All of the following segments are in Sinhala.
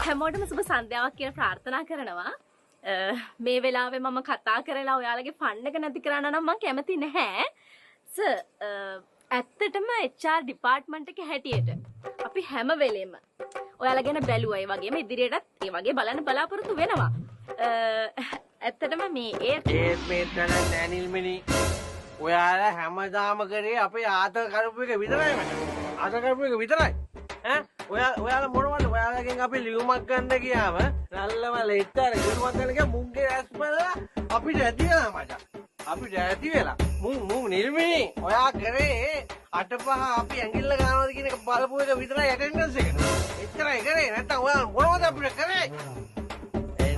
හැමෝටම සුබ සන්ධ්‍යාවක් කියලා ප්‍රාර්ථනා කරනවා. මේ වෙලාවේ මම කතා කරලා ඔයාලගේ ෆන් එක නැති කරන්න නම් මම කැමති නැහැ. සර් ඇත්තටම HR ඩිපාර්ට්මන්ට් එකේ හැටියට අපි හැම වෙලෙම ඔයාලා ගැන බැලුවා. ඒ වගේම ඉදිරියටත් ඒ වගේ බලන්න බලාපොරොත්තු වෙනවා. ඇත්තටම මේ මේ තන නෑනිල්මිනි ඔයාලා හැමදාම කරේ අපේ ආතල් කරපු එක විතරයි මට. ආතල් කරපු එක විතරයි. ඔයාලා මොනවද ඔයාලගෙන් අපි ලියුමක් ගන්න ගියාම නල්ලම ලෙට්ටර ලියුමක් ගන්න ගියා මුංගේ රැස් බලලා අපිට ඇති වෙලා මචං. අපිට ඇති වෙලා මුං නිල්මිනි ඔයා කරේ අටපහ අපි ඇඟිල්ල ගන්නවද කියන එක බලපු එක විතරයි ඇටෙන්ඩන්ස් එක. එච්චරයි කරේ නැත්තම් ඔයාලා මොනවද අපිට කරේ?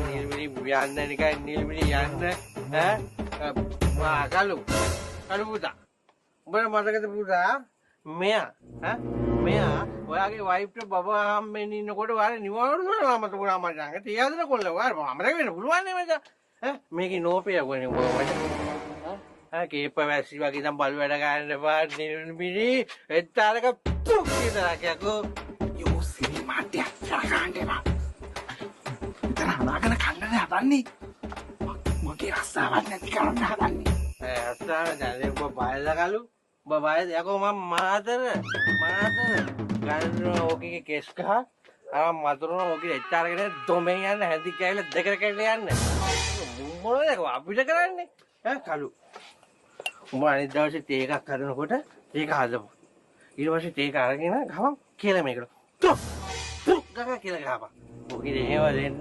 නිල්මිනි යන්න නිකන් නිල්මිනි යන්න ඈ කලු පුතා උඹට මතකද පුතා මෙයා ඔයාගේ වයිෆ්ට බබා හම්බෙන්න ඉන්නකොට ඔයාලා නිවාඩු කරනවා මතකුණා මචං. ඒ හදන කොල්ල ඔයාලා අමරක වෙන්න පුළුවන් නේ මචං. මේකේ නෝපේ යගොනේ මචං. කේප වැසි වගේ නම් බලු වැඩ ගන්න එපා නිල්මිනි. එච්චරක පුක් කියලා කියකෝ. යෝ සිරි මාත්‍ය සරකන්නේ. ඉතන හදාගෙන කන්නනේ හදන්නේ. මගේ රස්සාවක් නැති කරන්න හදන්නේ. රස්සාව දැන් ඔබ බයලා කලු. ඔබ බයද යකෝ මම මාතර ගන්න ඕකේ කෙස් ගහ. මතුරුන ඕකේ එච්චරගෙන දොමෙන් යන්න හැදි කැවිලා දෙකට කැවිලා යන්න. මොනවද අපිට කරන්නේ? කලු. උඹ අනිත් දවසේ තේ එකක් හදනකොට ඒක හදපන්. ඊට පස්සේ තේ එක අරගෙන ගහපන් කියලා මේකට. තුක් ගහ කියලා ගහපන්. ඕකේ එහෙම දෙන්න